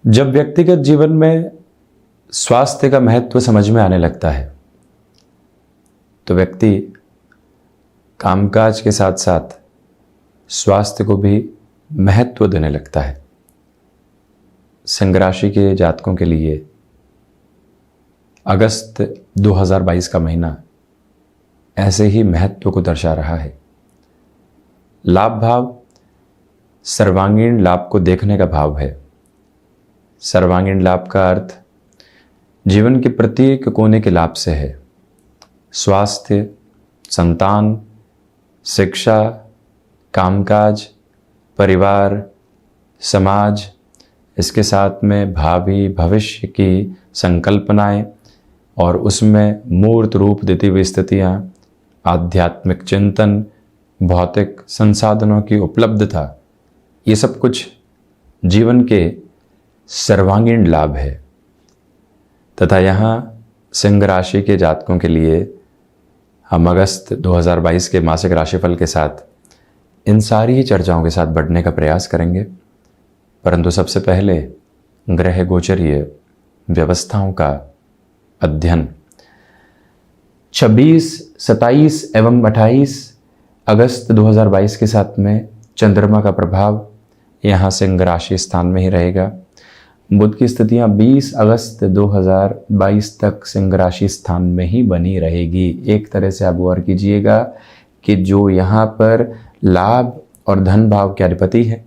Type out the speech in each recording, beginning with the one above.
जब व्यक्तिगत जीवन में स्वास्थ्य का महत्व समझ में आने लगता है तो व्यक्ति कामकाज के साथ साथ स्वास्थ्य को भी महत्व देने लगता है। सिंह राशि के जातकों के लिए अगस्त 2022 का महीना ऐसे ही महत्व को दर्शा रहा है। लाभ भाव सर्वांगीण लाभ को देखने का भाव है। सर्वांगीण लाभ का अर्थ जीवन के प्रत्येक कोने के लाभ से है। स्वास्थ्य, संतान, शिक्षा, कामकाज, परिवार, समाज, इसके साथ में भावी भविष्य की संकल्पनाएं और उसमें मूर्त रूप देती हुई स्थितियां, आध्यात्मिक चिंतन, भौतिक संसाधनों की उपलब्धता, ये सब कुछ जीवन के सर्वांगीण लाभ है। तथा यहाँ सिंह राशि के जातकों के लिए हम अगस्त 2022 के मासिक राशिफल के साथ इन सारी ही चर्चाओं के साथ बढ़ने का प्रयास करेंगे। परंतु सबसे पहले ग्रह गोचरीय व्यवस्थाओं का अध्ययन 26, 27 एवं 28 अगस्त 2022 के साथ में चंद्रमा का प्रभाव यहाँ सिंह राशि स्थान में ही रहेगा। बुध की स्थितियाँ 20 अगस्त 2022 तक सिंह राशि स्थान में ही बनी रहेगी। एक तरह से आप गौर कीजिएगा कि जो यहाँ पर लाभ और धन भाव के अधिपति है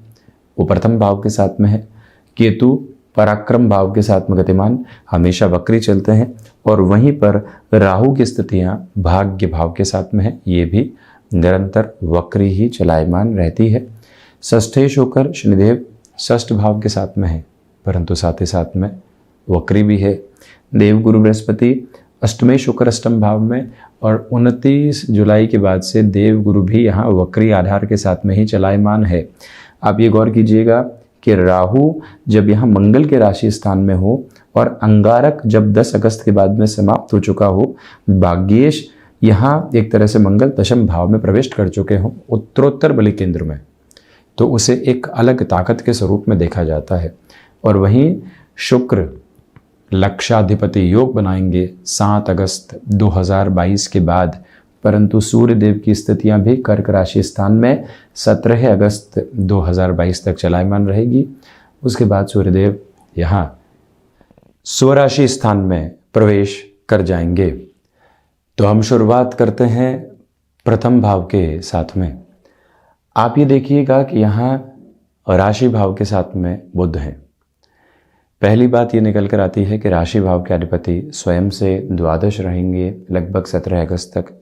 वो प्रथम भाव के साथ में है। केतु पराक्रम भाव के साथ में गतिमान हमेशा वक्री चलते हैं और वहीं पर राहु की स्थितियां भाग्य भाव के साथ में है, ये भी निरंतर वक्री ही चलायमान रहती है। षष्ठेश होकर शनिदेव षष्ठ भाव के साथ में है परंतु साथ ही साथ में वक्री भी है। देवगुरु बृहस्पति अष्टमेश होकर अष्टम भाव में और 29 जुलाई के बाद से देवगुरु भी यहाँ वक्री आधार के साथ में ही चलायमान है। आप ये गौर कीजिएगा कि राहु जब यहाँ मंगल के राशि स्थान में हो और अंगारक जब 10 अगस्त के बाद में समाप्त हो चुका हो, भाग्येश यहाँ एक तरह से मंगल दशम भाव में प्रवेश कर चुके हों उत्तरोत्तर बलि केंद्र में, तो उसे एक अलग ताकत के स्वरूप में देखा जाता है। और वहीं शुक्र लक्षाधिपति योग बनाएंगे 7 अगस्त 2022 के बाद, परंतु सूर्य देव की स्थितियां भी कर्क राशि स्थान में 17 अगस्त 2022 तक चलायमान रहेगी। उसके बाद सूर्यदेव यहाँ स्वराशि स्थान में प्रवेश कर जाएंगे। तो हम शुरुआत करते हैं प्रथम भाव के साथ में। आप ये देखिएगा कि यहाँ राशि भाव के साथ में बुध हैं। पहली बात ये निकल कर आती है कि राशि भाव के अधिपति स्वयं से द्वादश रहेंगे लगभग 17 अगस्त तक।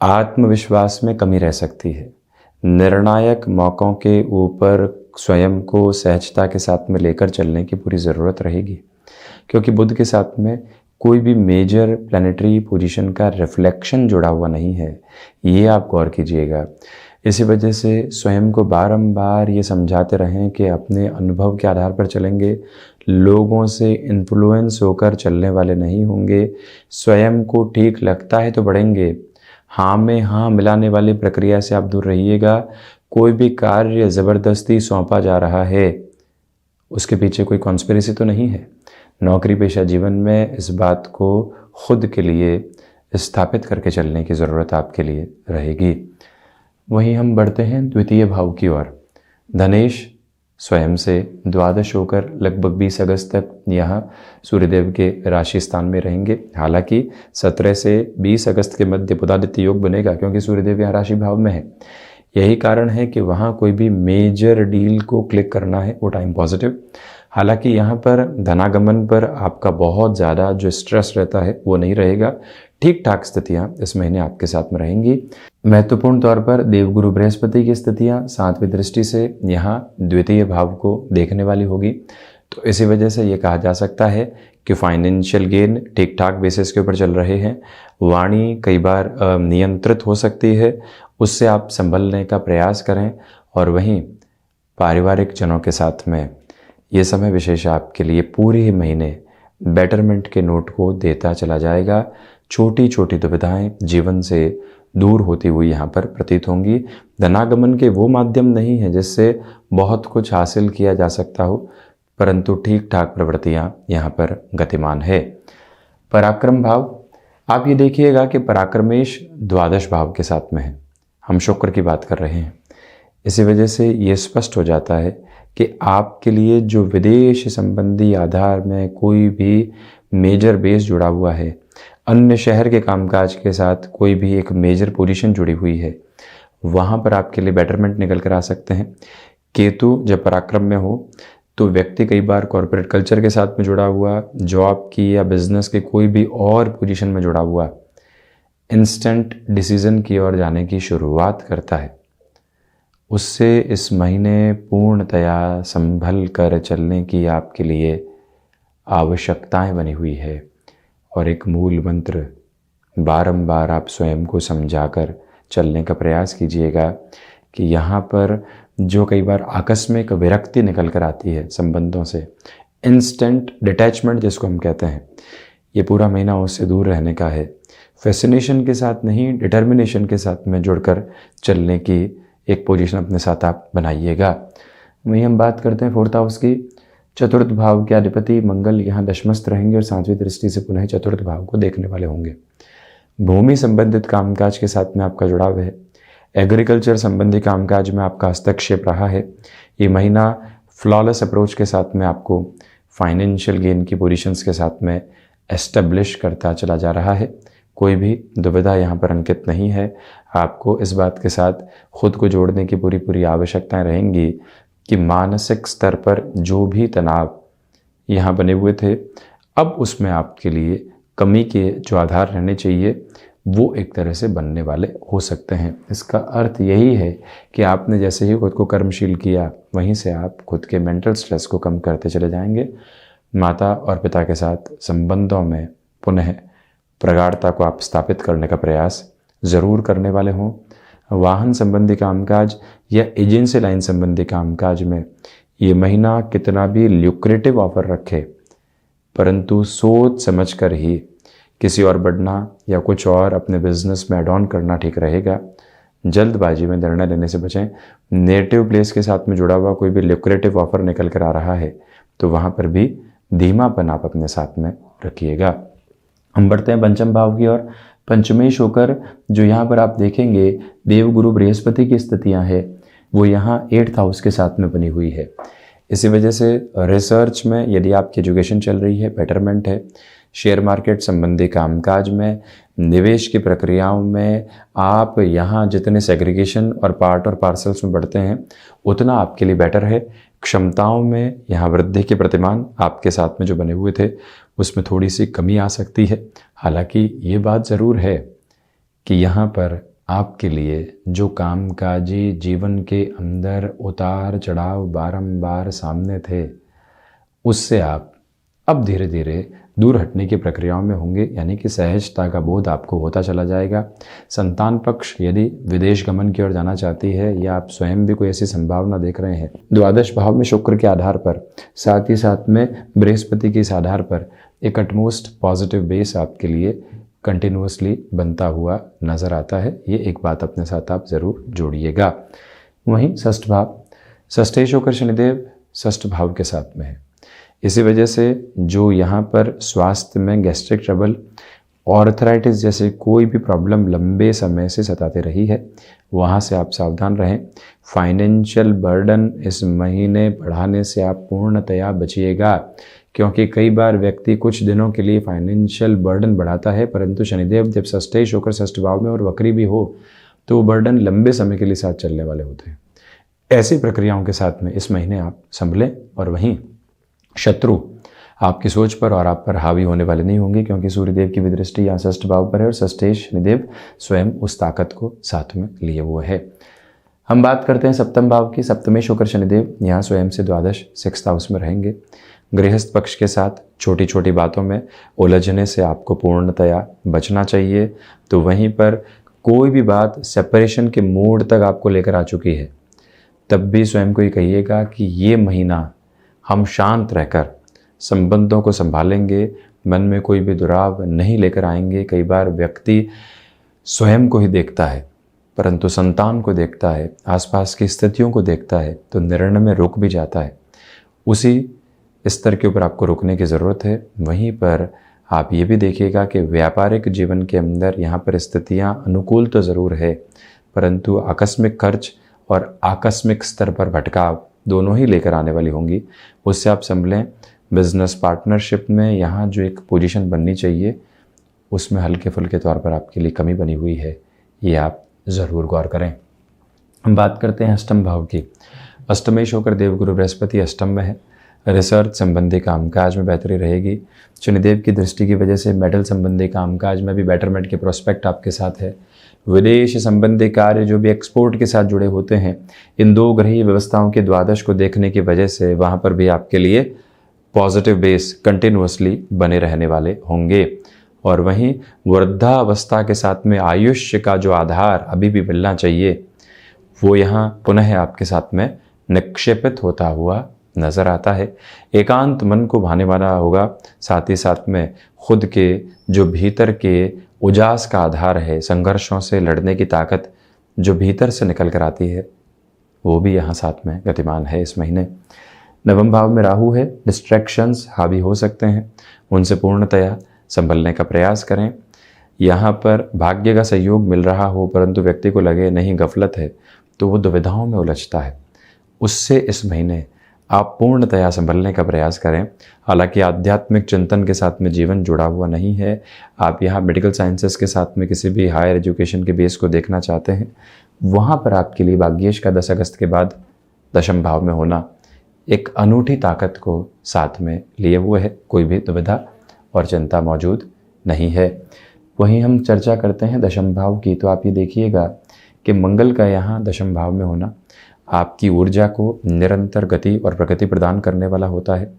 आत्मविश्वास में कमी रह सकती है। निर्णायक मौक़ों के ऊपर स्वयं को सहजता के साथ में लेकर चलने की पूरी ज़रूरत रहेगी, क्योंकि बुध के साथ में कोई भी मेजर प्लैनेटरी पोजीशन का रिफ्लेक्शन जुड़ा हुआ नहीं है, ये आप गौर कीजिएगा। इसी वजह से स्वयं को बारंबार ये समझाते रहें कि अपने अनुभव के आधार पर चलेंगे, लोगों से इन्फ्लुएंस होकर चलने वाले नहीं होंगे। स्वयं को ठीक लगता है तो बढ़ेंगे, हाँ में हाँ मिलाने वाली प्रक्रिया से आप दूर रहिएगा। कोई भी कार्य ज़बरदस्ती सौंपा जा रहा है, उसके पीछे कोई कॉन्स्पिरेसी तो नहीं है। नौकरी पेशा जीवन में इस बात को खुद के लिए स्थापित करके चलने की ज़रूरत आपके लिए रहेगी। वहीं हम बढ़ते हैं द्वितीय भाव की ओर। धनेश स्वयं से द्वादश होकर लगभग 20 अगस्त तक यहाँ सूर्यदेव के राशि स्थान में रहेंगे। हालांकि 17 से 20 अगस्त के मध्य बुधादित्य योग बनेगा, क्योंकि सूर्यदेव यहाँ राशि भाव में है। यही कारण है कि वहाँ कोई भी मेजर डील को क्लिक करना है वो टाइम पॉजिटिव। हालांकि यहाँ पर धनागमन पर आपका बहुत ज़्यादा जो स्ट्रेस रहता है वो नहीं रहेगा। ठीक ठाक स्थितियाँ इस महीने आपके साथ में रहेंगी। महत्वपूर्ण तौर पर देवगुरु बृहस्पति की स्थितियाँ 7वीं दृष्टि से यहाँ द्वितीय भाव को देखने वाली होगी। तो इसी वजह से ये कहा जा सकता है कि फाइनेंशियल गेन ठीक ठाक बेसिस के ऊपर चल रहे हैं। वाणी कई बार नियंत्रित हो सकती है, उससे आप संभलने का प्रयास करें। और वहीं पारिवारिक जनों के साथ में ये समय विशेष आपके लिए पूरे ही महीने बेटरमेंट के नोट को देता चला जाएगा। छोटी छोटी दुविधाएं जीवन से दूर होती हुई यहाँ पर प्रतीत होंगी। धनागमन के वो माध्यम नहीं है जिससे बहुत कुछ हासिल किया जा सकता हो, परंतु ठीक ठाक प्रवृत्तियां यहाँ पर गतिमान है। पराक्रम भाव, आप ये देखिएगा कि पराक्रमेश द्वादश भाव के साथ में है, हम शुक्र की बात कर रहे हैं। इसी वजह से ये स्पष्ट हो जाता है कि आपके लिए जो विदेश संबंधी आधार में कोई भी मेजर बेस जुड़ा हुआ है, अन्य शहर के कामकाज के साथ कोई भी एक मेजर पोजीशन जुड़ी हुई है, वहाँ पर आपके लिए बेटरमेंट निकल कर आ सकते हैं। केतु जब पराक्रम में हो तो व्यक्ति कई बार कॉरपोरेट कल्चर के साथ में जुड़ा हुआ, जॉब की या बिजनेस के कोई भी और पोजीशन में जुड़ा हुआ, इंस्टेंट डिसीजन की ओर जाने की शुरुआत करता है। उससे इस महीने पूर्णतया संभल कर चलने की आपके लिए आवश्यकताएं बनी हुई है। और एक मूल मंत्र बारंबार आप स्वयं को समझाकर चलने का प्रयास कीजिएगा कि यहाँ पर जो कई बार आकस्मिक विरक्ति निकल कर आती है संबंधों से, इंस्टेंट डिटैचमेंट जिसको हम कहते हैं, ये पूरा महीना उससे दूर रहने का है। फैसिनेशन के साथ नहीं, डिटर्मिनेशन के साथ में जुड़कर चलने की एक पोजीशन अपने साथ आप बनाइएगा। वहीं हम बात करते हैं फोर्थ हाउस की। चतुर्थ भाव के अधिपति मंगल यहाँ दशमस्थ रहेंगे और सातवीं दृष्टि से पुनः चतुर्थ भाव को देखने वाले होंगे। भूमि संबंधित कामकाज के साथ में आपका जुड़ाव है। एग्रीकल्चर संबंधी कामकाज में आपका हस्तक्षेप रहा है। ये महीना फ्लॉलेस अप्रोच के साथ में आपको फाइनेंशियल गेन की पोजीशंस के साथ में एस्टेब्लिश करता चला जा रहा है। कोई भी दुविधा यहाँ पर अंकित नहीं है। आपको इस बात के साथ खुद को जोड़ने की पूरी आवश्यकताएं रहेंगी कि मानसिक स्तर पर जो भी तनाव यहाँ बने हुए थे, अब उसमें आपके लिए कमी के जो आधार रहने चाहिए वो एक तरह से बनने वाले हो सकते हैं। इसका अर्थ यही है कि आपने जैसे ही खुद को कर्मशील किया, वहीं से आप खुद के मेंटल स्ट्रेस को कम करते चले जाएंगे। माता और पिता के साथ संबंधों में पुनः प्रगाढ़ता को आप स्थापित करने का प्रयास ज़रूर करने वाले हों। वाहन संबंधी कामकाज या एजेंसी लाइन संबंधी कामकाज में ये महीना कितना भी ल्यूक्रेटिव ऑफर रखे, परंतु सोच समझकर ही किसी और बढ़ना या कुछ और अपने बिजनेस में एड ऑन करना ठीक रहेगा। जल्दबाजी में निर्णय लेने से बचें। नेटिव प्लेस के साथ में जुड़ा हुआ कोई भी ल्यूक्रेटिव ऑफर निकल कर आ रहा है तो वहाँ पर भी धीमापन आप अपने साथ में रखिएगा। हम बढ़ते हैं पंचम भाव की ओर। पंचमेश होकर जो यहाँ पर आप देखेंगे देवगुरु बृहस्पति की स्थितियाँ हैं, वो यहाँ 8th हाउस के साथ में बनी हुई है। इसी वजह से रिसर्च में यदि आपकी एजुकेशन चल रही है, बेटरमेंट है। शेयर मार्केट संबंधी कामकाज में, निवेश की प्रक्रियाओं में आप यहाँ जितने सेग्रीगेशन और पार्ट और पार्सल्स में बढ़ते हैं उतना आपके लिए बेटर है। क्षमताओं में यहाँ वृद्धि के प्रतिमान आपके साथ में जो बने हुए थे उसमें थोड़ी सी कमी आ सकती है। हालांकि ये बात ज़रूर है कि यहाँ पर आपके लिए जो कामकाजी जीवन के अंदर उतार चढ़ाव बारंबार सामने थे, उससे आप अब धीरे धीरे दूर हटने की प्रक्रियाओं में होंगे, यानी कि सहजता का बोध आपको होता चला जाएगा। संतान पक्ष यदि विदेश गमन की ओर जाना चाहती है या आप स्वयं भी कोई ऐसी संभावना देख रहे हैं, द्वादश भाव में शुक्र के आधार पर, साथ ही साथ में बृहस्पति के इस आधार पर एक अटमोस्ट पॉजिटिव बेस आपके लिए कंटिन्यूसली बनता हुआ नज़र आता है। ये एक बात अपने साथ आप ज़रूर जोड़िएगा। वहीं षष्ठ भाव, षष्ठेश होकर शनिदेव षष्ठ भाव के साथ में है। इसी वजह से जो यहाँ पर स्वास्थ्य में गैस्ट्रिक ट्रबल, ऑर्थराइटिस जैसे कोई भी प्रॉब्लम लंबे समय से सताते रही है, वहाँ से आप सावधान रहें। फाइनेंशियल बर्डन इस महीने बढ़ाने से आप पूर्णतया बचिएगा, क्योंकि कई बार व्यक्ति कुछ दिनों के लिए फाइनेंशियल बर्डन बढ़ाता है, परंतु शनिदेव जब षष्ठेश होकर षष्ठ भाव में और वक्री भी हो तो वो बर्डन लंबे समय के लिए साथ चलने वाले होते हैं। ऐसी प्रक्रियाओं के साथ में इस महीने आप संभलें। और वहीं शत्रु आपकी सोच पर और आप पर हावी होने वाले नहीं होंगे, क्योंकि सूर्यदेव की भी दृष्टि यहाँ षष्ठ भाव पर है और षष्ठेश शनिदेव स्वयं उस ताकत को साथ में लिए हुए है। हम बात करते हैं सप्तम भाव की। सप्तमेश होकर शनिदेव यहाँ स्वयं से द्वादश 6th हाउस में रहेंगे। गृहस्थ पक्ष के साथ छोटी छोटी बातों में उलझने से आपको पूर्णतया बचना चाहिए। तो वहीं पर कोई भी बात सेपरेशन के मोड तक आपको लेकर आ चुकी है, तब भी स्वयं को ये कहिएगा कि ये महीना हम शांत रहकर संबंधों को संभालेंगे, मन में कोई भी दुराव नहीं लेकर आएंगे। कई बार व्यक्ति स्वयं को ही देखता है परंतु संतान को देखता है, आसपास की स्थितियों को देखता है, तो निर्णय में रुक भी जाता है। उसी स्तर के ऊपर आपको रुकने की ज़रूरत है। वहीं पर आप ये भी देखिएगा कि व्यापारिक जीवन के अंदर यहाँ पर स्थितियाँ अनुकूल तो ज़रूर है, परंतु आकस्मिक खर्च और आकस्मिक स्तर पर भटकाव दोनों ही लेकर आने वाली होंगी। उससे आप संभलें। बिजनेस पार्टनरशिप में यहाँ जो एक पोजीशन बननी चाहिए उसमें हल्के फुल्के तौर पर आपके लिए कमी बनी हुई है, ये आप ज़रूर गौर करें। हम बात करते हैं अष्टम भाव की। अष्टमेश होकर देवगुरु बृहस्पति अष्टम में है। रिसर्च संबंधी कामकाज में बेहतरी रहेगी। शनिदेव की दृष्टि की वजह से मेडल संबंधी कामकाज में भी बेटरमेंट के प्रोस्पेक्ट आपके साथ है। विदेश संबंधी कार्य जो भी एक्सपोर्ट के साथ जुड़े होते हैं, इन दो ग्रही व्यवस्थाओं के द्वादश को देखने की वजह से वहाँ पर भी आपके लिए पॉजिटिव बेस कंटिन्यूसली बने रहने वाले होंगे। और वहीं वृद्धावस्था के साथ में आयुष्य का जो आधार अभी भी मिलना चाहिए वो यहाँ पुनः आपके साथ में निक्षेपित होता हुआ नज़र आता है। एकांत मन को भाने वाला होगा। साथ ही साथ में खुद के जो भीतर के उजास का आधार है, संघर्षों से लड़ने की ताकत जो भीतर से निकल कर आती है, वो भी यहाँ साथ में गतिमान है इस महीने। नवम भाव में राहु है। डिस्ट्रैक्शंस हावी हो सकते हैं, उनसे पूर्णतया संभलने का प्रयास करें। यहाँ पर भाग्य का सहयोग मिल रहा हो परंतु व्यक्ति को लगे नहीं गफलत है, तो वो दुविधाओं में उलझता है। उससे इस महीने आप पूर्णतया संभलने का प्रयास करें। हालांकि आध्यात्मिक चिंतन के साथ में जीवन जुड़ा हुआ नहीं है। आप यहाँ मेडिकल साइंसेस के साथ में किसी भी हायर एजुकेशन के बेस को देखना चाहते हैं, वहाँ पर आपके लिए भाग्येश का 10 अगस्त के बाद दशम भाव में होना एक अनूठी ताकत को साथ में लिए हुए है। कोई भी दुविधा और चिंता मौजूद नहीं है। वहीं हम चर्चा करते हैं दशम भाव की, तो आप ये देखिएगा कि मंगल का यहाँ दशम भाव में होना आपकी ऊर्जा को निरंतर गति और प्रगति प्रदान करने वाला होता है।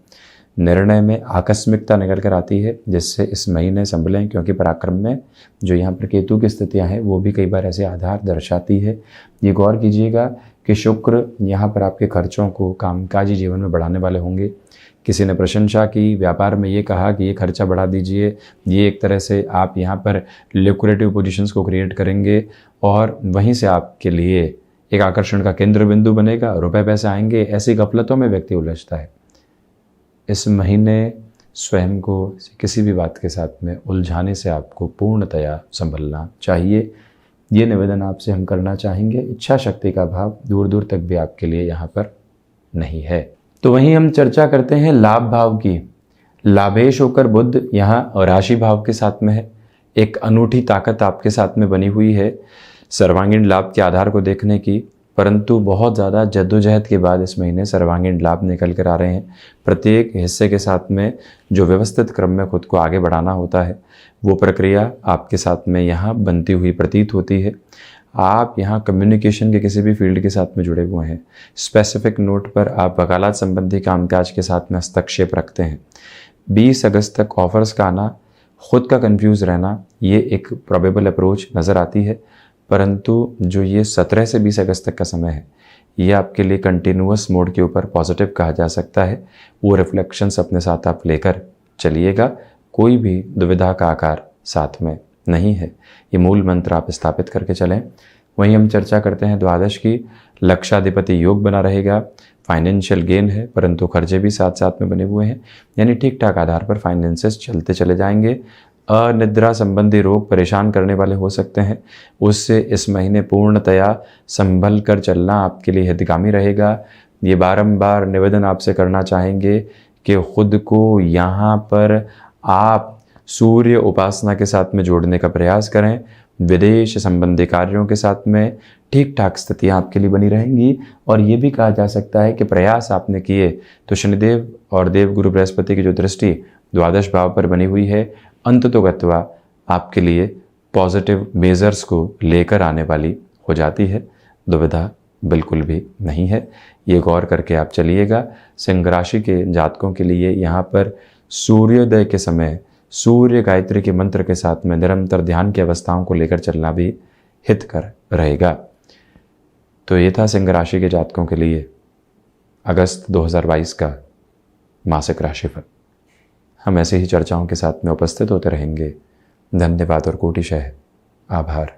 निर्णय में आकस्मिकता निकल कर आती है, जिससे इस महीने संभलें, क्योंकि पराक्रम में जो यहाँ पर केतु की स्थितियाँ हैं वो भी कई बार ऐसे आधार दर्शाती है। ये गौर कीजिएगा कि शुक्र यहाँ पर आपके खर्चों को कामकाजी जीवन में बढ़ाने वाले होंगे। किसी ने प्रशंसा की, व्यापार में ये कहा कि ये खर्चा बढ़ा दीजिए, ये एक तरह से आप यहाँ पर ल्यूक्रेटिव पोजीशंस को क्रिएट करेंगे और वहीं से आपके लिए एक आकर्षण का केंद्र बिंदु बनेगा, रुपए पैसे आएंगे। ऐसी गफलतों में व्यक्ति उलझता है। इस महीने स्वयं को किसी भी बात के साथ में उलझाने से आपको पूर्णतया संभलना चाहिए। ये निवेदन आपसे हम करना चाहेंगे। इच्छा शक्ति का भाव दूर दूर तक भी आपके लिए यहाँ पर नहीं है। तो वहीं हम चर्चा करते हैं लाभ भाव की। लाभेश होकर बुध यहाँ राशि भाव के साथ में है। एक अनूठी ताकत आपके साथ में बनी हुई है सर्वांगीण लाभ के आधार को देखने की, परंतु बहुत ज़्यादा जद्दोजहद के बाद इस महीने सर्वांगीण लाभ निकल कर आ रहे हैं। प्रत्येक हिस्से के साथ में जो व्यवस्थित क्रम में खुद को आगे बढ़ाना होता है वो प्रक्रिया आपके साथ में यहाँ बनती हुई प्रतीत होती है। आप यहाँ कम्युनिकेशन के किसी भी फील्ड के साथ में जुड़े हुए हैं। स्पेसिफिक नोट पर आप वकालत संबंधी कामकाज के साथ में हस्तक्षेप रखते हैं। 20 अगस्त तक ऑफर्स का आना, खुद का कंफ्यूज रहना, ये एक प्रोबेबल अप्रोच नज़र आती है, परंतु जो ये 17 से 20 अगस्त तक का समय है ये आपके लिए कंटिन्यूअस मोड के ऊपर पॉजिटिव कहा जा सकता है। वो रिफ्लेक्शंस अपने साथ आप लेकर चलिएगा। कोई भी दुविधा का आकार साथ में नहीं है। ये मूल मंत्र आप स्थापित करके चलें। वहीं हम चर्चा करते हैं द्वादश की। लक्षाधिपति योग बना रहेगा। फाइनेंशियल गेन है, परंतु खर्चे भी साथ साथ में बने हुए हैं, यानी ठीक ठाक आधार पर फाइनेंसेस चलते चले जाएंगे। अनिद्रा संबंधी रोग परेशान करने वाले हो सकते हैं, उससे इस महीने पूर्णतया संभल कर चलना आपके लिए हितगामी रहेगा। ये बारंबार निवेदन आपसे करना चाहेंगे कि खुद को यहाँ पर आप सूर्य उपासना के साथ में जोड़ने का प्रयास करें। विदेश संबंधी कार्यों के साथ में ठीक ठाक स्थितियाँ आपके लिए बनी रहेंगी। और ये भी कहा जा सकता है कि प्रयास आपने किए तो शनिदेव और देवगुरु बृहस्पति की जो दृष्टि द्वादश भाव पर बनी हुई है, अंततोगत्वा आपके लिए पॉजिटिव मेजर्स को लेकर आने वाली हो जाती है। दुविधा बिल्कुल भी नहीं है। ये गौर करके आप चलिएगा। सिंह राशि के जातकों के लिए यहाँ पर सूर्योदय के समय सूर्य गायत्री के मंत्र के साथ में निरंतर ध्यान की अवस्थाओं को लेकर चलना भी हितकर रहेगा। तो ये था सिंह राशि के जातकों के लिए अगस्त 2022 का मासिक राशिफल। हम ऐसे ही चर्चाओं के साथ में उपस्थित होते रहेंगे। धन्यवाद और कोटिशः आभार।